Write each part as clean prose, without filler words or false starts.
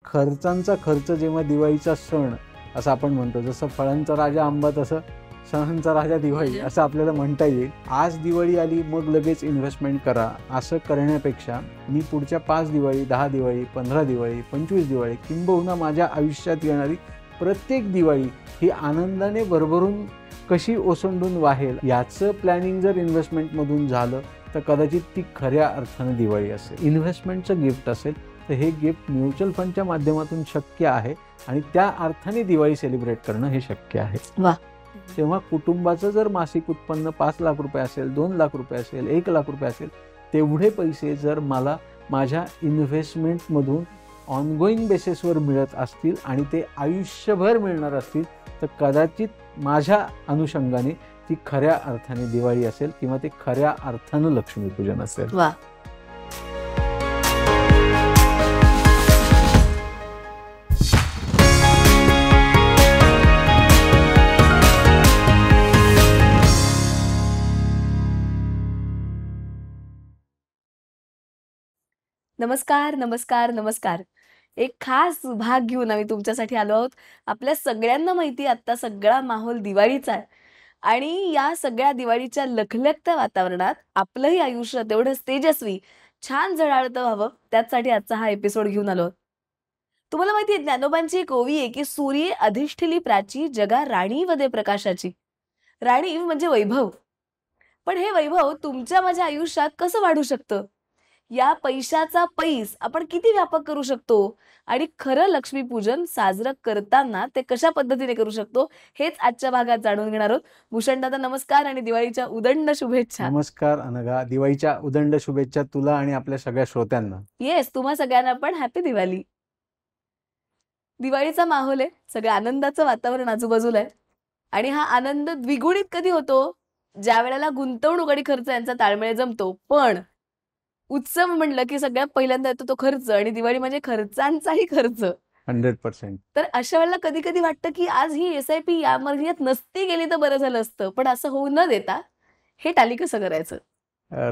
खर्चांचा खर्च जेव्हा दिवाळीचा सण असं आपण म्हणतो, जसं फळांचा राजा आंबा तसं सणांचा राजा दिवाळी असं आपल्याला म्हणता येईल. आज दिवाळी आली मग लगेच इन्व्हेस्टमेंट करा असं करण्यापेक्षा मी पुढच्या 5 दिवाळी, 10 दिवाळी, 15 दिवाळी, 25 दिवाळी किंबहुना माझ्या आयुष्यात येणारी प्रत्येक दिवाळी ही आनंदाने भरभरून कशी ओसंडून वाहेल याचं प्लॅनिंग जर इन्व्हेस्टमेंटमधून झालं तर कदाचित ती खऱ्या अर्थानं दिवाळी असेल. इन्व्हेस्टमेंटचं गिफ्ट असेल तर हे गिफ्ट म्युच्युअल फंडच्या माध्यमातून शक्य आहे आणि त्या अर्थाने दिवाळी सेलिब्रेट करणं हे शक्य आहे. तेव्हा कुटुंबाचं जर मासिक उत्पन्न 5 लाख रुपये असेल, 2 लाख रुपये असेल, 1 लाख रुपये असेल, तेवढे पैसे जर मला माझ्या इन्व्हेस्टमेंटमधून ऑनगोईंग बेसिसवर मिळत असतील आणि ते आयुष्यभर मिळणार असतील तर कदाचित माझ्या अनुषंगाने ती खऱ्या अर्थाने दिवाळी असेल किंवा ते खऱ्या अर्थानं लक्ष्मीपूजन असेल. वा, नमस्कार नमस्कार नमस्कार. एक खास भाग घेऊन आम्ही तुमच्यासाठी आलो आहोत. आपल्या सगळ्यांना माहिती आता सगळा माहोल दिवाळीचा आहे आणि या सगळ्या दिवाळीच्या लखलखत्या वातावरणात आपलंही आयुष्य तेवढंच तेजस्वी छान झळाळतं व्हावं त्यासाठी आजचा हा एपिसोड घेऊन आलो. तुम्हाला माहिती आहे ज्ञानोबांची एक ओवी आहे की सूर्ये अधिष्ठिली प्राची जगा राणीव दे प्रकाशाची. राणीव म्हणजे वैभव, पण हे वैभव तुमच्या माझ्या आयुष्यात कसं वाढू शकतं, या पैशाचा पैस आपण किती व्यापक करू शकतो आणि खरं लक्ष्मीपूजन साजरं करताना ते कशा पद्धतीने करू शकतो हेच आजच्या भागात जाणून घेणार आहोत. भूषण दादा नमस्कार आणि दिवाळीच्या उदंड शुभेच्छा. नमस्कार अनघा, दिवाळीच्या उदंड शुभेच्छा तुला आणि आपल्या सगळ्या श्रोत्यांना. येस, तुम्हा सगळ्यांना पण हॅपी दिवाळी. दिवाळीचा माहोल आहे, सगळं आनंदाचं वातावरण आजूबाजूला आहे आणि हा आनंद द्विगुणित कधी होतो, ज्या वेळेला गुंतवणूक आणि खर्च यांचा ताळमेळ जमतो. पण उत्सव म्हणलं की सगळ्यात पहिल्यांदा येतो तो खर्च आणि दिवाळी म्हणजे खर्चांचाही खर्च 100%. तर अशा वेळेला कधी कधी वाटतं की आज ही SIP या महिन्यात नसती गेली तर बरं झालं असतं, पण असं होऊ न देता हे टाली कसं करायचं.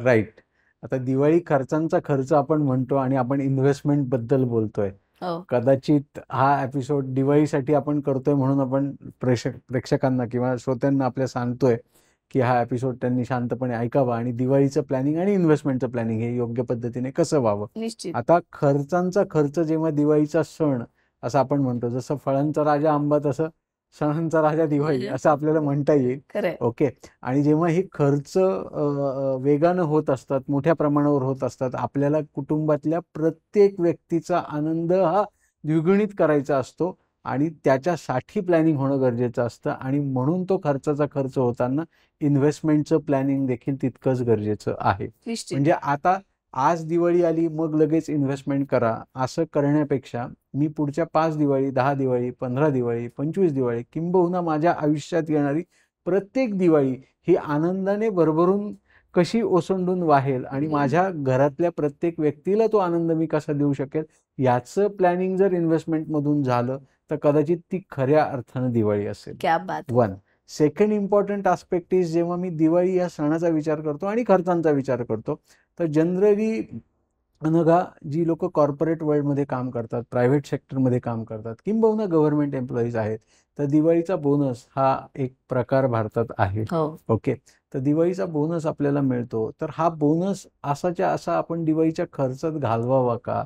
राईट. आता दिवाळी खर्चांचा खर्च आपण म्हणतो आणि आपण इन्व्हेस्टमेंट बद्दल बोलतोय. कदाचित हा एपिसोड दिवाळीसाठी आपण करतोय म्हणून आपण प्रेक्षकांना किंवा श्रोत्यांना आपल्या सांगतोय की हा एपिसोड त्यांनी शांतपणे ऐकावा आणि दिवाळीचं प्लॅनिंग आणि इन्व्हेस्टमेंटचं प्लॅनिंग हे योग्य पद्धतीने कसं व्हावं. निश्चित. आता खर्चांचा खर्च जेव्हा दिवाळीचा सण असं आपण म्हणतो, जसं फळांचा राजा आंबा तसं सणांचा राजा दिवाळी असं आपल्याला म्हणता येईल. ओके. आणि जेव्हा हे खर्च वेगानं होत असतात, मोठ्या प्रमाणावर होत असतात, आपल्याला कुटुंबातल्या प्रत्येक व्यक्तीचा आनंद हा द्विगुणित करायचा असतो आणि त्याच्यासाठी प्लॅनिंग होणं गरजेचं असतं आणि म्हणून तो खर्चाचा खर्च होताना इन्व्हेस्टमेंटचं प्लॅनिंग देखील तितकंच गरजेचं आहे. म्हणजे आता आज दिवाळी आली मग लगेच इन्व्हेस्टमेंट करा असं करण्यापेक्षा मी पुढच्या 5 दिवाळी, 10 दिवाळी, 15 दिवाळी, 25 दिवाळी किंबहुना माझ्या आयुष्यात येणारी प्रत्येक दिवाळी ही आनंदाने भरभरून कशी ओसंडून वाहेल आणि माझ्या घरातल्या प्रत्येक व्यक्तीला तो आनंद मी कसा देऊ शकेल याचं प्लॅनिंग जर इन्व्हेस्टमेंटमधून झालं तर कदाचित ती खऱ्या अर्थानं दिवाळी असेल. क्या बात. One. Second important aspect is, जेव्हा मी दिवाळी या सणाचा विचार करतो आणि खर्चांचा विचार करतो तर जनरली अनघा जी लोक कॉर्पोरेट वर्ल्डमध्ये काम करतात, प्रायव्हेट सेक्टरमध्ये काम करतात किंबहुना गव्हर्नमेंट एम्प्लॉईज आहेत तर दिवाळीचा बोनस हा एक प्रकार भारतात आहे. ओके. तर दिवाळीचा बोनस आपल्याला मिळतो तर हा बोनस असाच्या असा आपण दिवाळीच्या खर्चात घालवावा का,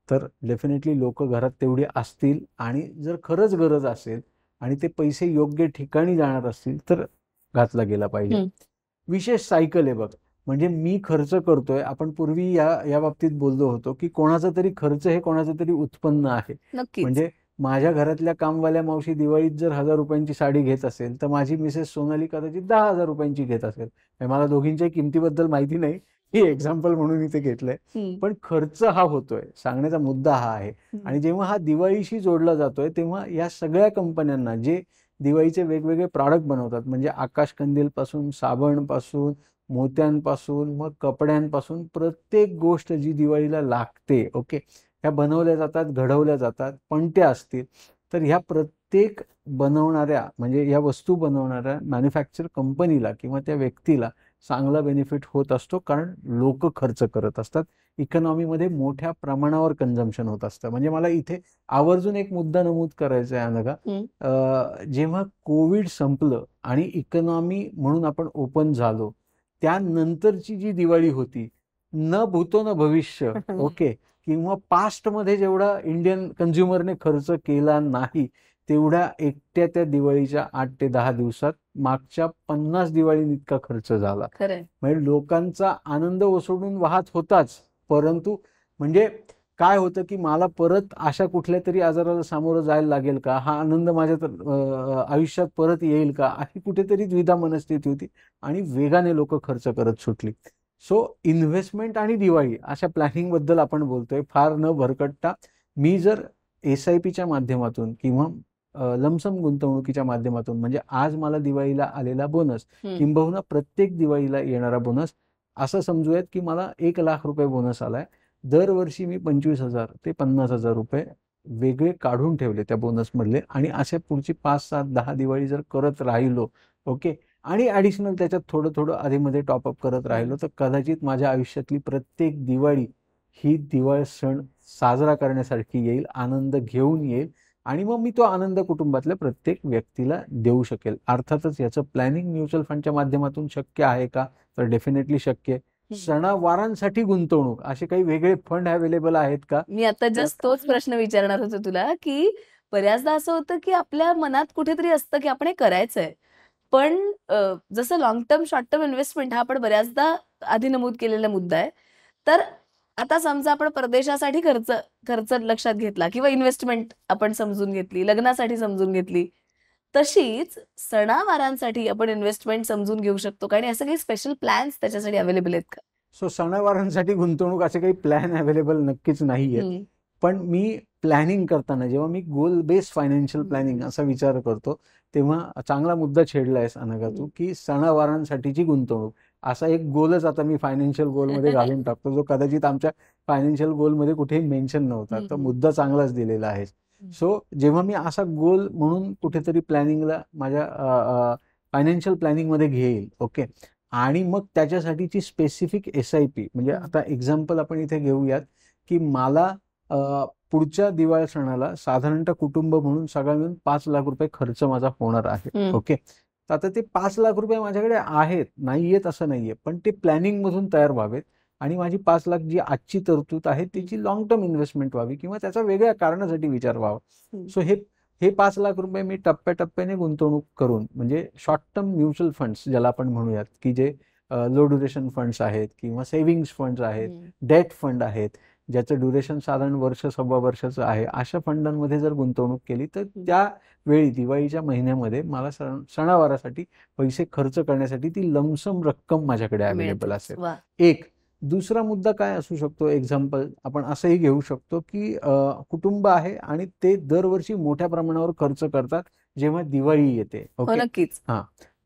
तर डेफिनेटली लोक घरात तेवढे असतील आणि जर खरंच गरज असेल आणि ते पैसे योग्य ठिकाणी जाणार असतील तर घातला गेला पाहिजे. विशेष सायकल आहे बघ. म्हणजे मी खर्च करतोय, आपण पूर्वी या बाबतीत बोललो होतो की कोणाचा तरी खर्च हे कोणाचं तरी उत्पन्न आहे. म्हणजे माझ्या घरातल्या कामवाल्या मावशी दिवाळीत जर 1000 रुपयांची साडी घेत असेल तर माझी मिसेस सोनाली कदाचित 10,000 रुपयांची घेत असेल. मला दोघींच्या किमतीबद्दल माहिती नाही, ही एक्झाम्पल म्हणून इथे घेतलंय. पण खर्च हा होतोय, सांगण्याचा मुद्दा हा आहे. आणि जेव्हा हा दिवाळीशी जोडला जातोय तेव्हा या सगळ्या कंपन्यांना जे दिवाळीचे वेगवेगळे प्रॉडक्ट बनवतात, म्हणजे आकाश कंदील पासून, साबण पासून, मोत्यांपासून, मग कपड्यांपासून प्रत्येक गोष्ट जी दिवाळीला लागते, ओके, ह्या बनवल्या जातात, घडवल्या जातात. पणत्या असतील तर ह्या प्रत्येक बनवणाऱ्या म्हणजे या वस्तू बनवणाऱ्या मॅन्युफॅक्चर कंपनीला किंवा त्या व्यक्तीला चांगला बेनिफिट होत असतो, कारण लोक खर्च करत असतात, इकॉनॉमीमध्ये मोठ्या प्रमाणावर कन्झम्पशन होत असतं. म्हणजे मला इथे आवर्जून एक मुद्दा नमूद करायचा आहे अनघा. जेव्हा कोविड संपलं आणि इकॉनॉमी म्हणून आपण ओपन झालो, त्यानंतरची जी दिवाळी होती, न भूतो न भविष्य, ओके, किंवा पास्टमध्ये जेवढा इंडियन कन्झ्युमरने खर्च केला नाही तेवढ्या एकट्या त्या दिवाळीच्या 8 ते 10 दिवसात मागच्या 50 दिवाळी इतका खर्च झाला. खरंय. म्हणजे लोकांचा आनंद ओसडून वाहत होताच, परंतु म्हणजे काय होतं की मला परत अशा कुठल्या तरी आजाराला सामोरं जायला लागेल का, हा आनंद माझ्या आयुष्यात परत येईल का, अशी कुठेतरी द्विधा मनस्थिती होती आणि वेगाने लोक खर्च करत सुटली. सो इन्व्हेस्टमेंट आणि दिवाळी अशा प्लॅनिंग बद्दल आपण बोलतोय, फार न भरकटता मी जर SIPच्या माध्यमातून किंवा लमसम गुंतवणुकीच्या माध्यमातून, म्हणजे आज मला दिवाळीला आलेला बोनस किंबहुना प्रत्येक दिवाळीला येणारा बोनस, असं समजूयात की मला 1 लाख रुपये बोनस आलाय, दरवर्षी मी 25,000 ते 50,000 रुपये वेगळे काढून ठेवले त्या बोनसमधले, आणि अशा पुढची 5, 7, 10 दिवाळी जर करत राहिलो, ओके, आणि ॲडिशनल त्याच्यात थोडं थोडं आधीमध्ये टॉपअप करत राहिलो, तर कदाचित माझ्या आयुष्यातली प्रत्येक दिवाळी ही दिवाळी सण साजरा करण्यासारखी येईल, आनंद घेऊन येईल, आणि मग मी तो आनंद कुटुंबातल्या प्रत्येक व्यक्तीला देऊ शकेल. अर्थातच याचं प्लॅनिंग म्युच्युअल फंडच्या माध्यमातून शक्य आहे का, तर डेफिनेटली शक्य आहे. सणावारांसाठी गुंतवणूक असे काही वेगळे फंड अवेलेबल आहेत का? मी आता जस्ट तोच प्रश्न विचारणार होते तुला, की बऱ्याचदा असं होतं की आपल्या मनात कुठेतरी असतं की आपण हे करायचंय, पण जसं long term short term investment हा आपण बऱ्याचदा आधी नमूद केलेला मुद्दा आहे. तर आता समजा आपण परदेशासाठी खर्च लक्षात घेतला किंवा इन्व्हेस्टमेंट आपण समजून घेतली, लग्नासाठी समजून घेतली, तशीच सणावारांसाठी आपण इन्व्हेस्टमेंट समजून घेऊ शकतो का, आणि असं काही स्पेशल प्लॅन्स त्याच्यासाठी अवेलेबल आहेत का? सो सणावारांसाठी गुंतवणूक असे काही प्लॅन अवेलेबल नक्कीच नाहीये, पण मी प्लॅनिंग करताना जेव्हा मी गोल बेस्ड फायनान्शियल प्लॅनिंग असा विचार करतो, तेव्हा चांगला मुद्दा छेडलायस अनघा तू, की सणावारांसाठीची गुंतवणूक असा एक गोलच आता मी फायनान्शियल गोलमध्ये घालून टाकतो, जो कदाचित आमच्या फायनान्शियल गोलमध्ये कुठेही मेन्शन नव्हता. तर मुद्दा चांगलाच दिलेला आहे. सो जेव्हा मी असा गोल म्हणून कुठेतरी प्लॅनिंगला माझ्या फायनान्शियल प्लॅनिंगमध्ये घेईल, ओके, आणि मग त्याच्यासाठीची स्पेसिफिक SIP, म्हणजे आता एक्झाम्पल आपण इथे घेऊयात की मला पुढच्या दिवाळी सणाला साधारणतः कुटुंब म्हणून सगळा मिळून 5 लाख रुपये खर्च माझा होणार आहे, ओके. तर आता ते 5 लाख रुपये माझ्याकडे आहेत, नाहीयेत असं नाहीये, पण ते प्लॅनिंग मधून तयार व्हावेत, आणि माझी 5 लाख जी आजची तरतूद आहे त्याची लॉंग टर्म इन्व्हेस्टमेंट व्हावी किंवा त्याचा वेगळ्या कारणासाठी विचार व्हावा. सो हे 5 लाख रुपये मी टप्प्याटप्प्याने गुंतवणूक करून, म्हणजे शॉर्ट टर्म म्युच्युअल फंड्स ज्याला आपण म्हणूयात, की जे लो ड्युरेशन फंड्स आहेत किंवा सेव्हिंग्स फंड्स आहेत, डेट फंड आहेत, ज्याचं ड्युरेशन साधारण वर्ष, सव्वा वर्षाचं आहे, अशा फंडांमध्ये जर गुंतवणूक केली तर त्यावेळी दिवाळीच्या महिन्यामध्ये मला सणावारासाठी पैसे खर्च करण्यासाठी ती लमसम रक्कम माझ्याकडे अवेलेबल असेल. एक दुसरा मुद्दा काय असू शकतो, एक्झाम्पल आपण असंही घेऊ शकतो की कुटुंब आहे आणि ते दरवर्षी मोठ्या प्रमाणावर खर्च करतात जेव्हा दिवाळी येते, ओके. नक्कीच.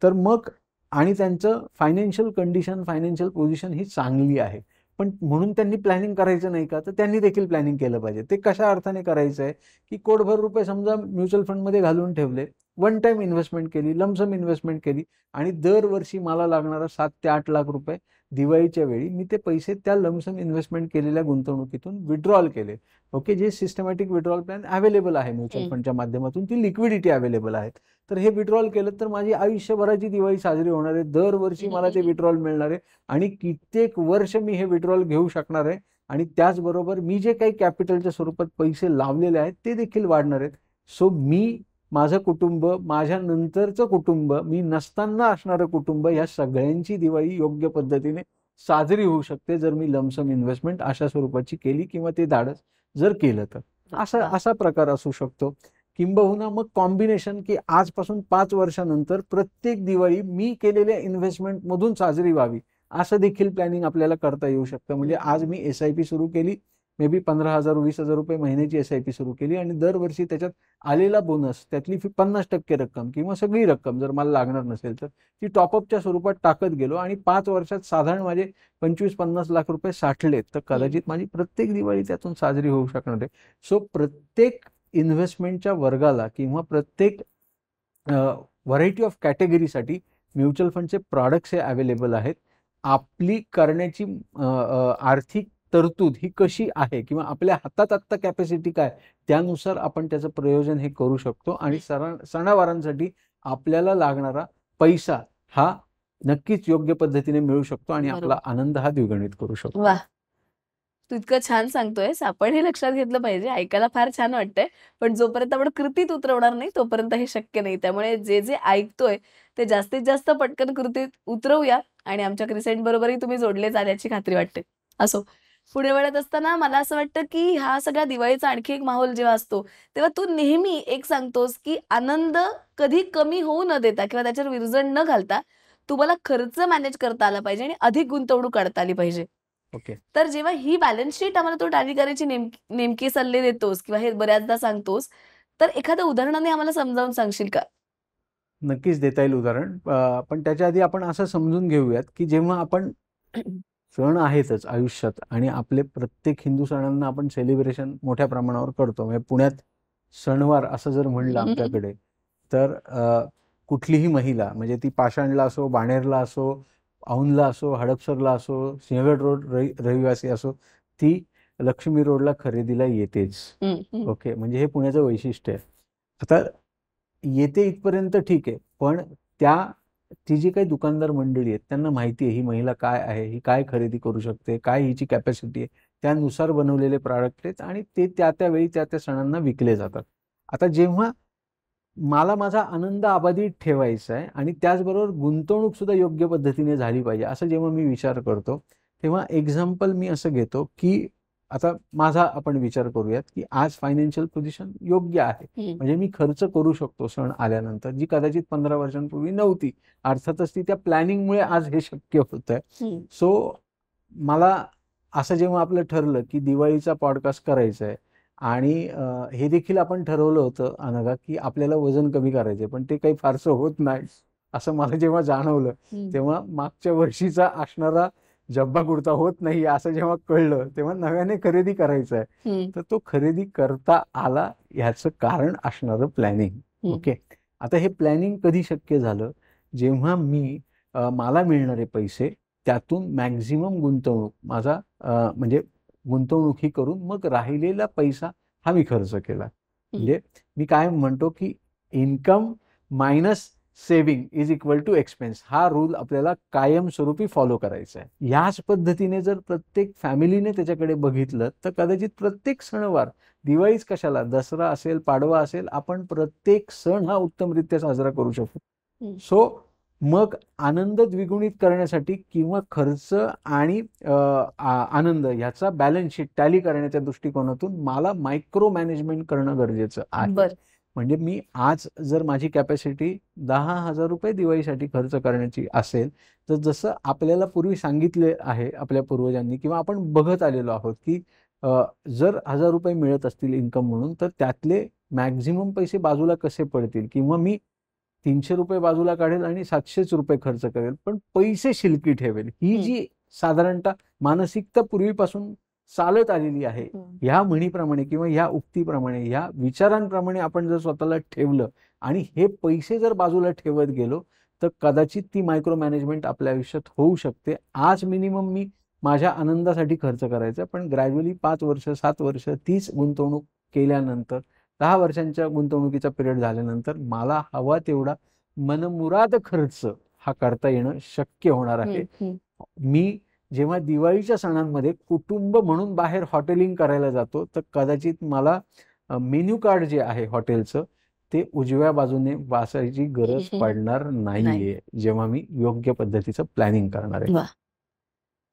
तर मग आणि त्यांचं फायनान्शियल कंडिशन, फायनान्शियल पोझिशन ही चांगली आहे, पण म्हणून त्यांनी प्लॅनिंग करायचं नाही का, तर त्यांनी देखील प्लॅनिंग केलं पाहिजे. ते कशा अर्थाने करायचं आहे की कोटभर रुपये समजा म्युच्युअल फंडमध्ये घालून ठेवले, वन टाइम इन्व्हेस्टमेंट केली, लमसम इन्व्हेस्टमेंट केली, आणि दरवर्षी मला लागणारा 7 ते 8 लाख रुपये दिवाळीच्या वेळी मी ते पैसे त्या लमसम इन्व्हेस्टमेंट केलेल्या गुंतवणुकीतून विड्रॉल केले, ओके. जे सिस्टमॅटिक विड्रॉल प्लॅन अवेलेबल आहे म्युच्युअल फंडच्या माध्यमातून, ती लिक्विडिटी अवेलेबल आहेत, तर हे विड्रॉल केलं तर माझी आयुष्यभराची दिवाळी साजरी होणार आहे, दरवर्षी मला ते विड्रॉल मिळणार आहे, आणि कित्येक वर्ष मी हे विड्रॉल घेऊ शकणार आहे, आणि त्याचबरोबर मी जे काही कॅपिटलच्या स्वरूपात पैसे लावलेले आहेत ते देखील वाढणार आहेत. सो मी, माझं कुटुंब, माझ्या नंतरचं कुटुंब, मी नसताना असणारं कुटुंब, या सगळ्यांची दिवाळी योग्य पद्धतीने साजरी होऊ शकते जर मी लमसम इन्व्हेस्टमेंट अशा स्वरूपाची केली किंवा ते धाडस जर केलं तर. असा प्रकार असू शकतो. किंबहुना मग कॉम्बिनेशन, की आजपासून 5 वर्षानंतर प्रत्येक दिवाळी मी केलेल्या इन्व्हेस्टमेंट मधून साजरी व्हावी, असं देखील प्लॅनिंग आपल्याला करता येऊ शकतं. म्हणजे आज मी SIP सुरू केली, मे बी 15,000 20,000 रुपये महिन्याची SIP सुरू केली, आणि दरवर्षी त्याच्यात आलेला बोनस त्यातली 50% रक्कम किंवा सगळी रक्कम जर मला लागणार नसेल तर ती टॉपअपच्या स्वरूपात टाकत गेलो, आणि 5 वर्षात साधारण माझे 25-50 लाख रुपये साठलेत, तर कदाचित माझी प्रत्येक दिवाळी त्यातून साजरी होऊ शकणार आहे. सो प्रत्येक इन्व्हेस्टमेंटच्या वर्गाला किंवा प्रत्येक व्हरायटी ऑफ कॅटेगरीसाठी म्युच्युअल फंडचे प्रॉडक्ट्स हे अवेलेबल आहेत. आपली करण्याची आर्थिक तरतूद ही कशी आहे किंवा आपल्या हातात आत्ता कॅपॅसिटी काय, त्यानुसार आपण त्याचं प्रयोजन हे करू शकतो आणि सणावारांसाठी आपल्याला लागणारा पैसा हा नक्कीच योग्य पद्धतीने मिळू शकतो आणि आपला आनंद हा द्विगुणित करू शकतो. वा, तू इतकं छान सांगतोयस, आपण हे लक्षात घेतलं पाहिजे. ऐकायला फार छान वाटतंय, पण जोपर्यंत आपण कृतीत उतरवणार नाही तोपर्यंत हे शक्य नाही. त्यामुळे जे जे ऐकतोय ते जास्तीत जास्त पटकन कृतीत उतरवूया आणि आमच्या क्रिसेंट बरोबरही तुम्ही जोडले जाल याची खात्री वाटते. असो, पुढे वळत असताना मला असं वाटतं की हा सगळा दिवाळीचा आणखी एक माहोल जेव्हा असतो तेव्हा तू नेहमी एक सांगतोस की आनंद कधी कमी होऊ न देता किंवा त्याच्यावर विरजण न घालता तुम्हाला खर्च मॅनेज करता आला पाहिजे आणि अधिक गुंतवणूक करता आली पाहिजे. ओके. तर जेव्हा ही बॅलन्स शीट आम्हाला तू टॅली करायची नेमकी सल्ले देतोस किंवा हे बऱ्याचदा सांगतोस, तर एखाद्या उदाहरणाने आम्हाला समजावून सांगशील का? नक्कीच देता येईल उदाहरण. पण त्याच्या आधी आपण असं समजून घेऊयात की जेव्हा आपण सण आहेतच आयुष्यात आणि आपले प्रत्येक हिंदू सणांना आपण सेलिब्रेशन मोठ्या प्रमाणावर करतो. म्हणजे पुण्यात सणवार असं जर म्हणलं आमच्याकडे तर कुठलीही महिला म्हणजे ती पाषाणला असो, बाणेरला असो, औंधला असो, हडपसरला असो, सिंहगड रोड रहिवासी असो, ती लक्ष्मी रोडला खरेदीला येतेच. ओके, म्हणजे हे पुण्याचं वैशिष्ट्य आहे. आता येते इथपर्यंत ठीक आहे, पण ती जी काही दुकानदार मंडळी आहेत त्यांना माहिती आहे ही महिला काय आहे, ही काय खरेदी करू शकते, काय हिची कॅपॅसिटी आहे, त्यानुसार बनवलेले प्रॉडक्ट आहेत आणि ते त्या वेळी त्या सणांना विकले जातात. आता जेव्हा मला माझा आनंद अबाधित ठेवायचा आहे आणि त्याचबरोबर गुंतवणूक सुद्धा योग्य पद्धतीने झाली पाहिजे असं जेव्हा मी विचार करतो, तेव्हा एक्झाम्पल मी असं घेतो की आता माझा आपण विचार करूयात की आज फायनान्शियल पोझिशन योग्य आहे, म्हणजे मी खर्च करू शकतो सण आल्यानंतर, जी कदाचित 15 वर्षांपूर्वी नव्हती. अर्थातच ती त्या प्लॅनिंगमुळे आज हे शक्य होत आहे. सो मला असं जेव्हा आपलं ठरलं की दिवाळीचा पॉडकास्ट करायचा आहे आणि हे देखील आपण ठरवलं होतं अनघा की आपल्याला वजन कमी करायचंय, पण ते काही फारसं होत नाही असं मला जेव्हा जाणवलं, तेव्हा मागच्या वर्षीचा असणारा जब्बा कुर्ता होत नाही असं जेव्हा कळलं, तेव्हा नव्याने खरेदी करायचं आहे. तर तो खरेदी करता आला ह्याचं कारण असणारं प्लॅनिंग. ओके, आता हे प्लॅनिंग कधी शक्य झालं, जेव्हा मी मला मिळणारे पैसे त्यातून मॅक्झिमम गुंतवणूक माझा म्हणजे गुंतवणूक ही करून मग राहिलेला पैसा हा मी खर्च केला. म्हणजे मी काय म्हणतो की income minus saving is equal to expense, हा रूल आपल्याला कायमस्वरूपी फॉलो करायचा आहे. याच पद्धतीने जर प्रत्येक फॅमिलीने त्याच्याकडे बघितलं तर कदाचित प्रत्येक सणवार, दिवाळीच कशाला, दसरा असेल, पाडवा असेल, आपण प्रत्येक सण हा उत्तमरित्या साजरा करू शकतो. सो मग आनंद द्विगुणित करण्यासाठी किंवा खर्च आणि आनंद ह्याचा बॅलन्स शीट टॅली करण्याच्या दृष्टिकोनातून मला मायक्रो मॅनेजमेंट करणं गरजेचं आहे. म्हणजे मी आज जर माझी कॅपॅसिटी 10,000 रुपये दिवाळीसाठी खर्च करण्याची असेल, तर जसं आपल्याला पूर्वी सांगितले आहे आपल्या पूर्वजांनी किंवा आपण बघत आलेलो आहोत की जर 1,000 रुपये मिळत असतील इन्कम म्हणून, तर त्यातले मॅक्झिमम पैसे बाजूला कसे पडतील किंवा मी 300 रुपये बाजूला काढेल आणि 700 रुपये खर्च करेल, पण पैसे शिल्लक ठेवेल. ही जी साधारणतः मानसिकता पूर्वीपासून चालत आलेली आहे, ह्या म्हणीप्रमाणे किंवा ह्या उक्तीप्रमाणे, ह्या विचारांप्रमाणे आपण जर स्वतःला ठेवलं आणि हे पैसे जर बाजूला ठेवत गेलो, तर कदाचित ती मायक्रो मॅनेजमेंट आपल्या आयुष्यात होऊ शकते. आज मिनिमम मी माझ्या आनंदासाठी खर्च करायचा, पण ग्रॅज्युअली 5 वर्ष, 7 वर्ष तीच गुंतवणूक केल्यानंतर 10 वर्षांच्या गुंतवणुकीचा पिरियड झाल्यानंतर मला हवा तेवढा मनमुराद खर्च हा करता येणं शक्य होणार आहे. मी जेव्हा दिवाळीच्या सणांमध्ये कुटुंब म्हणून बाहेर हॉटेलिंग करायला जातो, तर कदाचित मला मेन्यू कार्ड जे आहे हॉटेलचं ते उजव्या बाजूने वाचायची गरज पडणार नाहीये, जेव्हा मी योग्य पद्धतीचं प्लॅनिंग करणार आहे.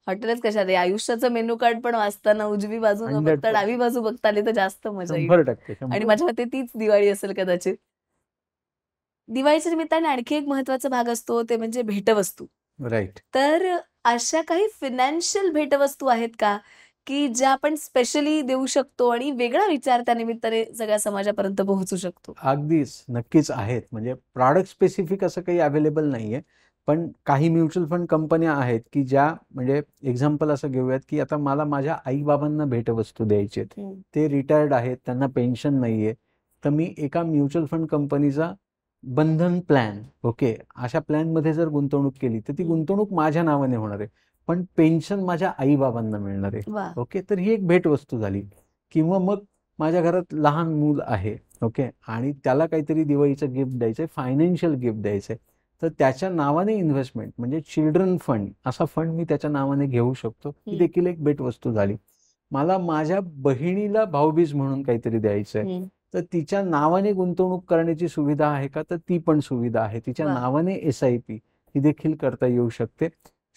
हॉटेलच कशात, आयुष्याचं मेनू कार्ड पण वाचताना उजवी बाजू न बघता डावी बाजू बघता आली तर जास्त मजा येईल. 100% आणि माझ्या मते तीच दिवाळी असेल कदाचित. दिवाळीच्या निमित्ताने आणखी एक महत्वाचा भाग असतो ते म्हणजे भेटवस्तू. राईट. तर अशा काही फायनान्शियल भेटवस्तू आहेत का की ज्या आपण स्पेशली देऊ शकतो आणि वेगळा विचार त्या निमित्ताने सगळ्या समाजापर्यंत पोहोचू शकतो? अगदीच, नक्कीच आहेत. म्हणजे प्रॉडक्ट स्पेसिफिक असं काही अवेलेबल नाहीये, पण काही म्युच्युअल फंड कंपन्या आहेत की ज्या, म्हणजे एक्झाम्पल असं घेऊयात की आता मला माझ्या आई-बाबांना भेटवस्तू द्यायची आहेत, ते रिटायर्ड आहेत, त्यांना पेन्शन नाहीये, तर मी एका म्युच्युअल फंड कंपनीचा बंधन प्लॅन, ओके, अशा प्लॅनमध्ये जर गुंतवणूक केली तर ती गुंतवणूक माझ्या नावाने होणार आहे, पण पेन्शन माझ्या आईबाबांना मिळणार आहे. वा. ओके, तर ही एक भेटवस्तू झाली. किंवा मग माझ्या घरात लहान मूल आहे, ओके, आणि त्याला काहीतरी दिवाळीचं गिफ्ट द्यायचंय, फायनान्शियल गिफ्ट द्यायचंय, तर त्याच्या नावाने इन्व्हेस्टमेंट म्हणजे चिल्ड्रन फंड असा फंड मी त्याच्या नावाने घेऊ शकतो. ही देखील एक भेटवस्तू झाली. मला माझ्या बहिणीला भाऊबीज म्हणून काहीतरी द्यायचंय, तर तिच्या नावाने गुंतवणूक करण्याची सुविधा आहे का, तर ती पण सुविधा आहे. तिच्या वा. नावाने SIP ही देखील करता येऊ शकते.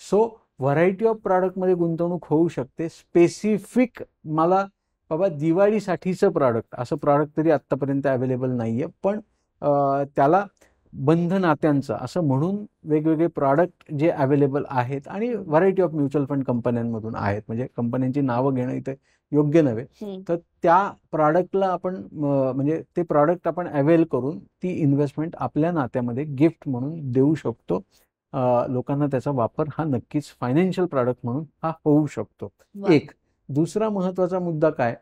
सो व्हरायटी ऑफ प्रॉडक्टमध्ये गुंतवणूक होऊ शकते. स्पेसिफिक मला बाबा दिवाळीसाठीचं प्रॉडक्ट असं प्रॉडक्ट तरी आत्तापर्यंत अवेलेबल नाहीये, पण त्याला बंध नात्यांचं असं म्हणून वेगवेगळे प्रॉडक्ट जे अवेलेबल आहेत आणि व्हरायटी ऑफ म्युच्युअल फंड कंपन्यांमधून आहेत, म्हणजे कंपन्यांची नावं घेणं इथे योग्य नव्हे, तर त्या प्रॉडक्टला आपण म्हणजे ते प्रॉडक्ट आपण अवेल करून ती इन्व्हेस्टमेंट आपल्या नात्यामध्ये गिफ्ट म्हणून देऊ शकतो. लोकांना त्याचा वापर हा नक्कीच फायनान्शियल प्रॉडक्ट म्हणून हा होऊ शकतो. वा. एक दुसरा महत्वाचा मुद्दा काय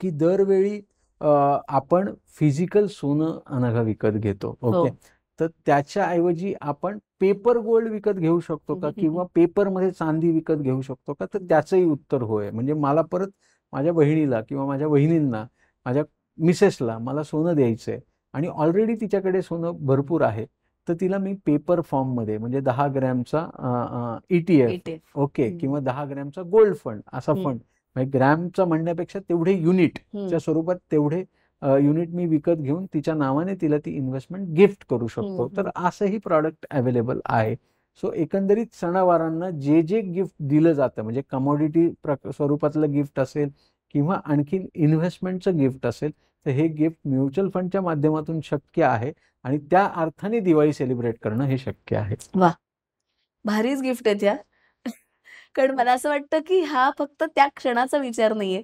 की दरवेळी आपण फिजिकल सोनं अनघा विकत घेतो, ओके, तर त्याच्याऐवजी आपण पेपर गोल्ड विकत घेऊ शकतो का, किंवा पेपरमध्ये चांदी विकत घेऊ शकतो का, तर त्याचंही उत्तर होय. म्हणजे मला परत माझ्या बहिणीला किंवा माझ्या वहिनींना, माझ्या मिसेसला मला सोनं द्यायचंय आणि ऑलरेडी तिच्याकडे सोनं भरपूर आहे, तर तिला मी पेपर फॉर्ममध्ये म्हणजे 10 ग्रॅमचा ETF, ओके, किंवा 10 ग्रॅमचा गोल्ड फंड असा फंड, म्हणजे ग्रॅमचा म्हणण्यापेक्षा तेवढे युनिटच्या स्वरूपात तेवढे युनिट मी विकत घेऊन तिच्या नावाने तिला ती इन्व्हेस्टमेंट गिफ्ट करू शकतो. तर असंही प्रॉडक्ट अवेलेबल आहे. सो एकंदरीत सणावारांना जे जे गिफ्ट दिलं जातं, म्हणजे कमोडिटी स्वरूपातलं गिफ्ट असेल किंवा आणखीन इन्व्हेस्टमेंटचं गिफ्ट असेल, तर हे गिफ्ट म्युच्युअल फंडच्या माध्यमातून शक्य आहे आणि त्या अर्थाने दिवाळी सेलिब्रेट करणं हे शक्य आहे. वा, भारीच गिफ्ट आहेत या. कारण मला असं वाटतं की हा फक्त त्या क्षणाचा विचार नाहीये.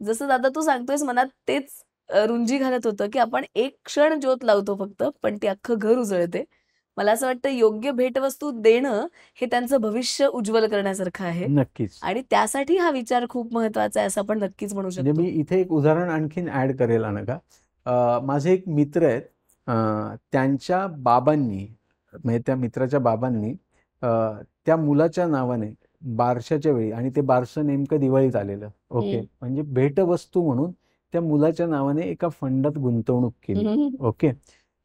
जसं दादा तू सांगतोयस, मनात तेच रुंजी घालत होतं की आपण एक क्षण ज्योत लावतो फक्त, पण ते अख्खं घर उजळते. मला असं वाटतं योग्य भेटवस्तू देणं हे त्यांचं भविष्य उज्ज्वल करण्यासारखं आहे नक्कीच. आणि त्यासाठी हा विचार खूप महत्वाचा आहे असं आपण नक्कीच म्हणू म्हणजे शकतो. मी इथे एक उदाहरण आणखीन ऍड करेल अनघा. माझे एक मित्र आहेत, त्यांच्या बाबांनी म्हणजे त्या मित्राच्या बाबांनी त्या मुलाच्या नावाने बारशाच्या वेळी, आणि ते बारसं नेमकं दिवाळीत आलेलं, ओके, म्हणजे भेटवस्तू म्हणून त्या मुलाच्या नावाने एका फंडात गुंतवणूक केली, ओके,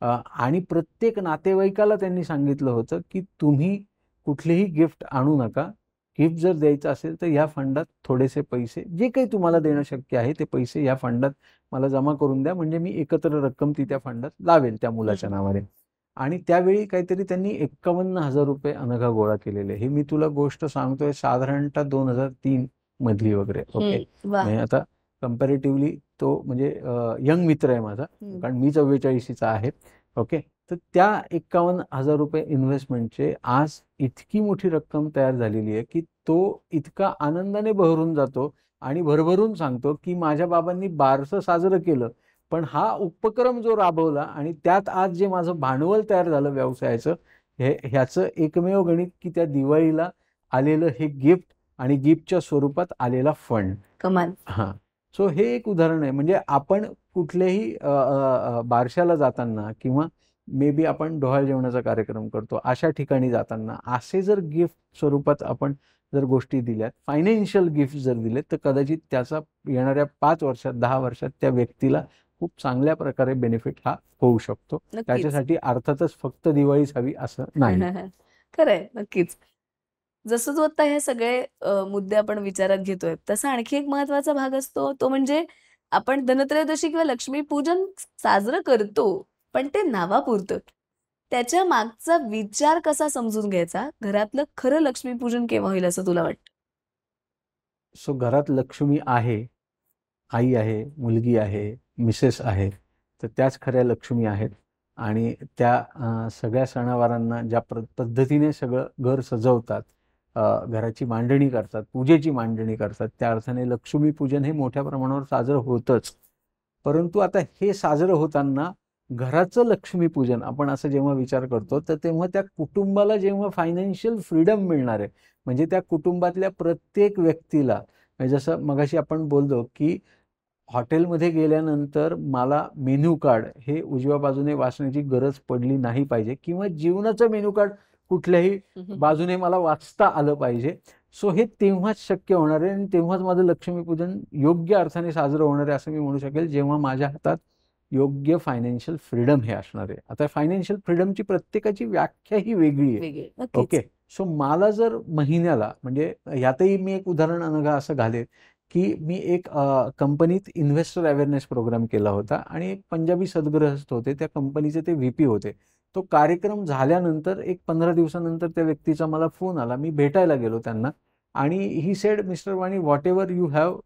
आणि प्रत्येक नातेवाईकाला त्यांनी सांगितलं होतं की तुम्ही कुठलेही गिफ्ट आणू नका, गिफ्ट जर द्यायचं असेल तर या फंडात थोडेसे पैसे जे काही तुम्हाला देणं शक्य आहे ते पैसे या फंडात मला जमा करून द्या, म्हणजे मी एकत्र रक्कम ती त्या फंडात लावेल त्या मुलाच्या नावाने. आणि त्यावेळी काहीतरी त्यांनी 51,000 रुपये अनघा गोळा केलेले. ही मी तुला गोष्ट सांगतोय साधारणतः 2003 मधली वगैरे, ओके, म्हणजे आता कम्पॅरेटिव्हली तो म्हणजे यंग मित्र आहे माझा, कारण मी 44चा आहे, ओके, तर त्या 51,000 रुपये इन्व्हेस्टमेंटचे आज इतकी मोठी रक्कम तयार झालेली आहे की तो इतका आनंदाने बहरून जातो आणि भरभरून सांगतो की माझ्या बाबांनी बारसं साजरं केलं, पण हा उपक्रम जो राबवला आणि त्यात आज जे माझं भांडवल तयार झालं व्यवसायाचं, ह्याचं एकमेव गणित की त्या दिवाळीला आलेलं हे गिफ्ट आणि गिफ्टच्या स्वरूपात आलेला फंड. कमाल. हां, सो हे एक उदाहरण आहे. म्हणजे आपण कुठल्याही बारशाला जाताना किंवा मे बी आपण डोहाळे जेवणाचा कार्यक्रम करतो, अशा ठिकाणी जाताना असे जर गिफ्ट स्वरूपात आपण जर गोष्टी दिल्यात, फायनान्शियल गिफ्ट जर दिले, तर कदाचित त्याचा येणाऱ्या 5 वर्षात 10 वर्षात त्या व्यक्तीला खूप चांगल्या प्रकारे बेनिफिट हा होऊ शकतो. त्याच्यासाठी अर्थातच फक्त दिवाळीच हवी असं नाही. खरंय, नक्कीच. जसं तू आता हे सगळे मुद्दे आपण विचारात घेतोय, तसा आणखी एक महत्वाचा भाग असतो तो म्हणजे आपण धनत्रयोदशी किंवा लक्ष्मीपूजन साजरं करतो, पण ते नावापुरतं. त्याच्या मागचा विचार कसा समजून घ्यायचा? घरातलं खरं लक्ष्मीपूजन केव्हा होईल असं तुला वाटतं? सो घरात लक्ष्मी आहे, आई आहे, मुलगी आहे, मिसेस आहे, तर त्याच खऱ्या लक्ष्मी आहेत. आणि त्या सगळ्या सणावारांना ज्या पद्धतीने सगळं घर सजवतात, घराची मांडणी करतात, पूजेची मांडणी करतात, त्या अर्थाने लक्ष्मीपूजन हे मोठ्या प्रमाणावर साजरं होतंच. परंतु आता हे साजरं होताना घराचं लक्ष्मीपूजन आपण असं जेव्हा विचार करतो, तर तेव्हा त्या कुटुंबाला जेव्हा फायनान्शियल फ्रीडम मिळणार आहे, म्हणजे त्या कुटुंबातल्या प्रत्येक व्यक्तीला, म्हणजे जसं मगाशी आपण बोललो की हॉटेलमध्ये गेल्यानंतर मला मेन्यू कार्ड हे उजव्या बाजूने वाचण्याची गरज पडली नाही पाहिजे, किंवा जीवनाचं मेन्यू कार्ड कुठल्याही बाजूने मला वाचता आलं पाहिजे. सो हे तेव्हाच शक्य होणार आहे आणि तेव्हाच माझं लक्ष्मीपूजन योग्य अर्थाने साजरं होणार आहे असं मी म्हणू शकेल, जेव्हा माझ्या हातात योग्य फायनान्शियल फ्रीडम हे असणार आहे. आता फायनान्शियल फ्रीडमची प्रत्येकाची व्याख्या ही वेगळी आहे. वेगळे नक्कीच. ओके. सो मला जर महिन्याला, म्हणजे यातही मी एक उदाहरण अनघा असं घालेन, की मी एक कंपनीत इन्व्हेस्टर अवेअरनेस प्रोग्राम केला होता आणि एक पंजाबी सद्गृहस्थ होते, त्या कंपनीचे ते व्हीपी होते. तो कार्यक्रम झाल्यानंतर एक 15 दिवसानंतर त्या व्यक्तीचा मला फोन आला. मी भेटायला गेलो त्यांना आणि he said, Mr Vani, whatever you have,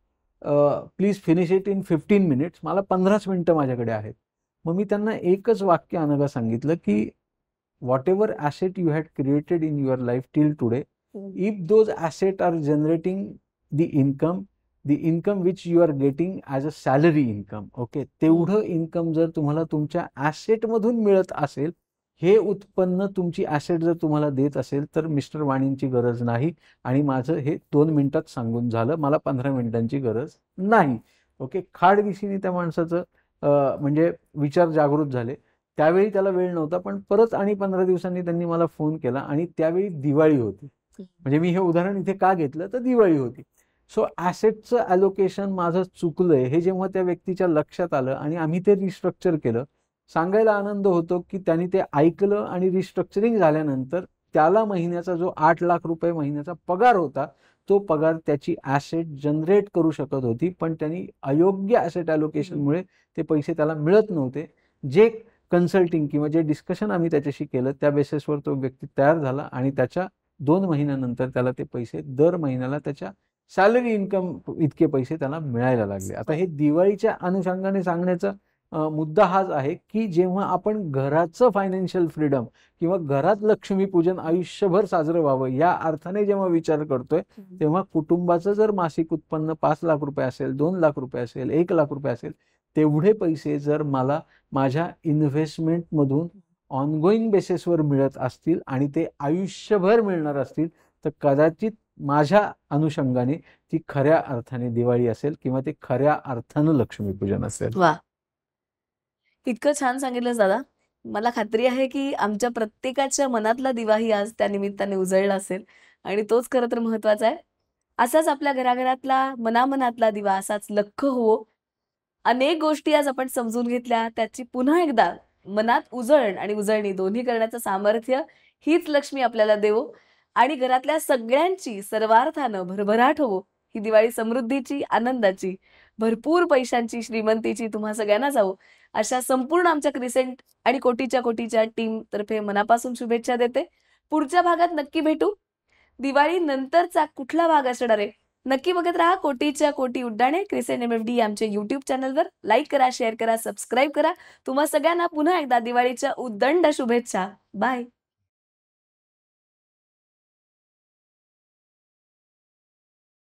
please finish it in 15 minutes. मला 15च मिनिटं माझ्याकडे आहेत. मग मी त्यांना एकच वाक्य अनघा सांगितलं, की whatever asset you had created in your life till today, if those assets are generating the income which you are getting as a salary income, okay, तेवढं इन्कम जर तुम्हाला तुमच्या ॲसेट मधून मिळत असेल, हे उत्पन्न तुमची ॲसेट जर तुम्हाला देत असेल, तर मिस्टर वाणींची गरज नाही. आणि माझं हे 2 मिनिटात सांगून झालं, मला 15 मिनिटांची गरज नाही. ओके. खाडदिशीने त्या माणसाचं म्हणजे विचार जागृत झाले. त्यावेळी त्याला वेळ नव्हता, पण परत आणि 15 दिवसांनी त्यांनी मला फोन केला आणि त्यावेळी दिवाळी होती. म्हणजे मी हे उदाहरण इथे का घेतलं, तर दिवाळी होती. सो ॲसेटचं ॲलोकेशन माझं चुकलंय हे जेव्हा त्या व्यक्तीच्या लक्षात आलं आणि आम्ही ते रिस्ट्रक्चर केलं, सांगायला आनंद होतो की त्यांनी ते ऐकलं आणि रिस्ट्रक्चरिंग झाल्यानंतर त्याला महिन्याचा जो 8 लाख रुपये महिन्याचा पगार होता, तो पगार त्याची ॲसेट जनरेट करू शकत होती, पण त्यांनी अयोग्य ॲसेट ॲलोकेशनमुळे ते पैसे त्याला मिळत नव्हते. जे कन्सल्टिंग किंवा जे डिस्कशन आम्ही त्याच्याशी केलं, त्या बेसिसवर तो व्यक्ती तयार झाला आणि त्याच्या 2 महिन्यानंतर त्याला ते पैसे दर महिन्याला त्याच्या सॅलरी इन्कम इतके पैसे त्याला मिळायला लागले. आता हे दिवाळीच्या अनुषंगाने सांगण्याचा मुद्दा हाच आहे, की जेव्हा आपण घराचं फायनान्शियल फ्रीडम किंवा घरात लक्ष्मीपूजन आयुष्यभर साजरं व्हावं या अर्थाने जेव्हा विचार करतोय, तेव्हा कुटुंबाचं जर मासिक उत्पन्न 5 लाख रुपये असेल, 2 लाख रुपये असेल, 1 लाख रुपये असेल, तेवढे पैसे जर मला माझ्या इन्व्हेस्टमेंटमधून ऑनगोईंग बेसिसवर मिळत असतील आणि ते आयुष्यभर मिळणार असतील, तर कदाचित माझ्या अनुषंगाने ती खऱ्या अर्थाने दिवाळी असेल किंवा ते खऱ्या अर्थानं लक्ष्मीपूजन असेल. वा, इतकं छान सांगितलंस दादा. मला खात्री आहे की आमच्या प्रत्येकाच्या मनातला दिवाही आज त्या निमित्ताने उजळला असेल आणि तोच खरं तर महत्वाचा आहे. असाच आपल्या घराघरातला मनामनातला दिवा असाच लख्ख होवो. अनेक गोष्टी आज आपण समजून घेतल्या, त्याची पुन्हा एकदा मनात उजळण आणि उजळणी दोन्ही करण्याचं सामर्थ्य हीच लक्ष्मी आपल्याला देवो आणि घरातल्या सगळ्यांची सर्वार्थानं भरभराट होवो. ही दिवाळी समृद्धीची, आनंदाची, भरपूर पैशांची, श्रीमंतीची तुम्हा सगळ्यांना जावो अशा संपूर्ण आमच्या क्रिसेंट आणि कोटीच्या टीम तर्फे मनापासून शुभेच्छा देते. पुढच्या भागात नक्की भेटू. दिवाळी नंतरचा कुठला भाग असणार आहे नक्की बघत राहा. कोटीच्या कोटी उड्डाणे क्रिसेंट MFD आमच्या YouTube चॅनलवर लाईक करा, शेअर करा, सबस्क्राईब करा. तुम्हा सगळ्यांना पुन्हा एकदा दिवाळीच्या उदंड शुभेच्छा. बाय.